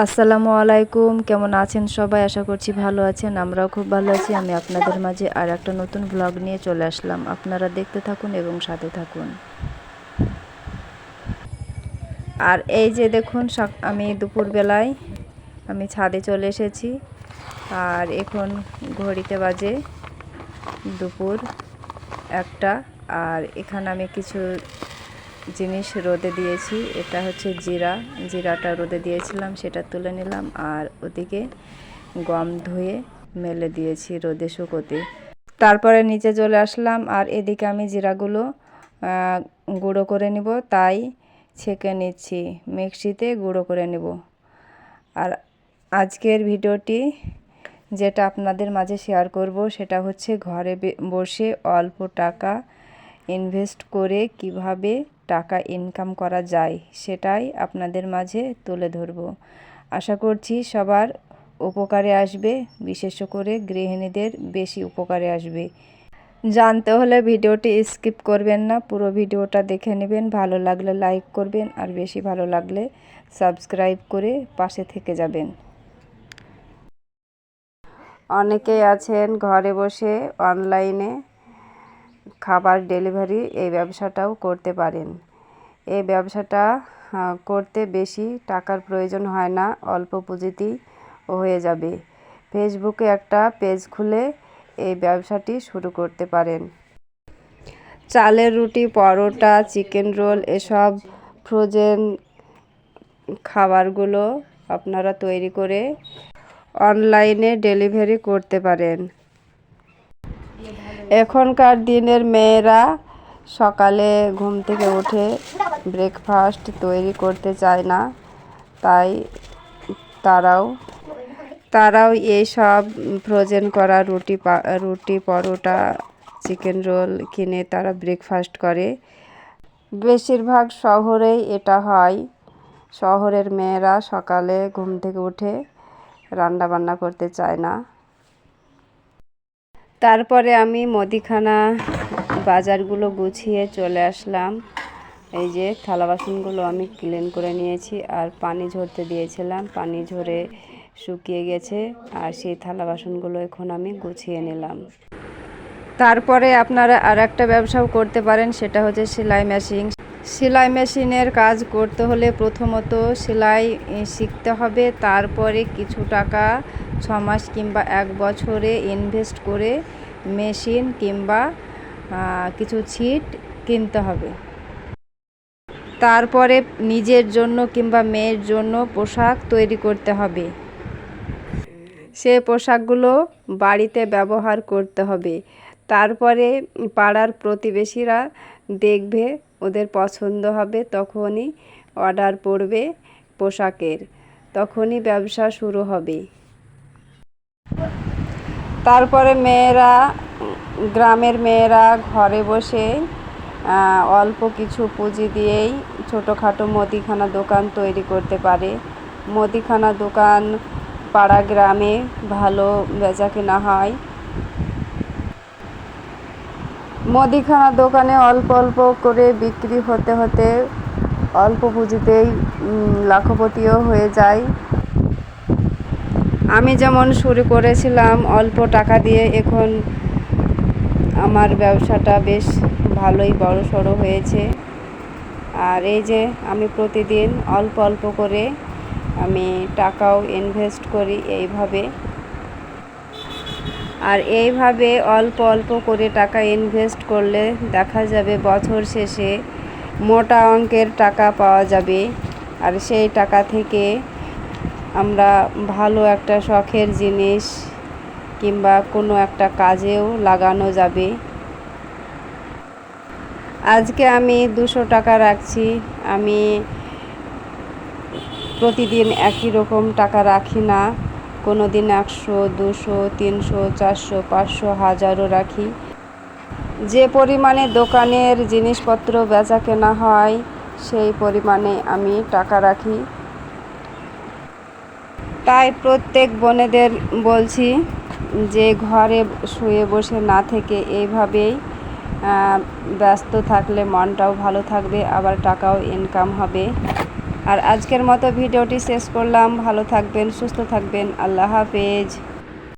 আসসালামু আলাইকুম। কেমন আছেন সবাই? আশা করছি ভালো আছেন। আমরাও খুব ভালো আছি। আমি আপনাদের মাঝে আর একটা নতুন ব্লগ নিয়ে চলে আসলাম। আপনারা দেখতে থাকুন এবং সাথে থাকুন। আর এই যে দেখুন, আমি দুপুরবেলায় আমি ছাদে চলে এসেছি। আর এখন ঘড়িতে বাজে দুপুর 1টা। আর এখানে আমি কিছু জিনিস রোদে দিয়েছি। এটা হচ্ছে জিরাটা রোদে দিয়েছিলাম, সেটা তুলে নিলাম। আর ওদিকে গম ধুয়ে মেলে দিয়েছি রোদে শুকোতে। তারপরে নিচে চলে আসলাম। আর এদিকে আমি জিরাগুলো গুঁড়ো করে নিব, তাই ছেঁকে নিচ্ছি, মিক্সিতে গুঁড়ো করে নেব। আর আজকের ভিডিওটি যেটা আপনাদের মাঝে শেয়ার করব সেটা হচ্ছে ঘরে বসে অল্প টাকা ইনভেস্ট করে কিভাবে টাকা ইনকাম করা যায়, সেটাই আপনাদের মাঝে তুলে ধরব। আশা করছি সবার উপকারে আসবে, বিশেষ করে গৃহিণীদের বেশি উপকারে আসবে। জানতে হলে ভিডিওটি স্কিপ করবেন না, পুরো ভিডিওটা দেখে নেবেন। ভালো লাগলে লাইক করবেন, আর বেশি ভালো লাগলে সাবস্ক্রাইব করে পাশে থেকে যাবেন। অনেকেই আছেন ঘরে বসে অনলাইনে খাবার ডেলিভারি, এই ব্যবসাটাও করতে পারেন। এই ব্যবসাটা করতে বেশি টাকার প্রয়োজন হয় না, অল্প পুঁজিতেই হয়ে যাবে। ফেসবুকে একটা পেজ খুলে এই ব্যবসাটি শুরু করতে পারেন। চালের রুটি, পরোটা, চিকেন রোল, এসব ফ্রোজেন খাবারগুলো আপনারা তৈরি করে অনলাইনে ডেলিভারি করতে পারেন। এখনকার দিনের মেয়েরা সকালে ঘুম থেকে উঠে ব্রেকফাস্ট তৈরি করতে চায় না, তাই তারাও এই সব ফ্রোজেন করা রুটি, পরোটা, চিকেন রোল কিনে তারা ব্রেকফাস্ট করে। বেশিরভাগ শহরেই এটা হয়। শহরের মেয়েরা সকালে ঘুম থেকে উঠে রান্না বান্না করতে চায় না। তারপরে আমি মুদিখানা বাজারগুলো গুছিয়ে চলে আসলাম। এই যে থালা বাসনগুলো আমি ক্লিন করে নিয়েছি, আর পানি ঝরতে দিয়েছিলাম, পানি ঝরে শুকিয়ে গেছে। আর সেই থালা বাসনগুলো এখন আমি গুছিয়ে নিলাম। তারপরে আপনারা আর একটা ব্যবসাও করতে পারেন, সেটা হচ্ছে সেলাই মেশিন। সেলাই মেশিনের কাজ করতে হলে প্রথমত সেলাই শিখতে হবে। তারপরে কিছু টাকা 6 মাস কিংবা 1 বছরে ইনভেস্ট করে মেশিন কিংবা কিছু ছিট কিনতে হবে। তারপরে নিজের জন্য কিংবা মেয়ের জন্য পোশাক তৈরি করতে হবে। সে পোশাকগুলো বাড়িতে ব্যবহার করতে হবে। তারপরে পাড়ার প্রতিবেশীরা দেখবে, ওদের পছন্দ হবে, তখনই অর্ডার পড়বে পোশাকের, তখনই ব্যবসা শুরু হবে। তারপরে গ্রামের মেয়েরা ঘরে বসে অল্প কিছু পুঁজি দিয়েই ছোটোখাটো মুদিখানা দোকান তৈরি করতে পারে। মুদিখানা দোকান পাড়া গ্রামে ভালো বেচাকেনা হয়। মুদিখানা দোকানে অল্প অল্প করে বিক্রি হতে হতে অল্প পুঁজিতেই লাখপতিও হয়ে যায়। আমি যেমন শুরু করেছিলাম অল্প টাকা দিয়ে, এখন আমার ব্যবসাটা বেশ ভালোই বড়সড় হয়েছে। আর এই যে আমি প্রতিদিন অল্প অল্প করে আমি টাকাও ইনভেস্ট করি এইভাবে। আর এইভাবে অল্প অল্প করে টাকা ইনভেস্ট করলে দেখা যাবে বছর শেষে মোটা অঙ্কের টাকা পাওয়া যাবে। আর সেই টাকা থেকে আমরা ভালো একটা শখের জিনিস কিংবা কোনো একটা কাজেও লাগানো যাবে। আজকে আমি 200 টাকা রাখছি। আমি প্রতিদিন একই রকম টাকা রাখি না, কোনো দিন 100, 200, 300, 400, 500, 1000ও রাখি। যে পরিমাণে দোকানের জিনিসপত্র বেচা কেনা হয় সেই পরিমাণে আমি টাকা রাখি। তাই প্রত্যেক বোনেদের বলছি যে ঘরে শুয়ে বসে না থেকে এইভাবেই ব্যস্ত থাকলে মনটাও ভালো থাকবে, আবার টাকাও ইনকাম হবে। আর আজকের মতো ভিডিওটি শেষ করলাম। ভালো থাকবেন, সুস্থ থাকবেন। আল্লাহ হাফেজ।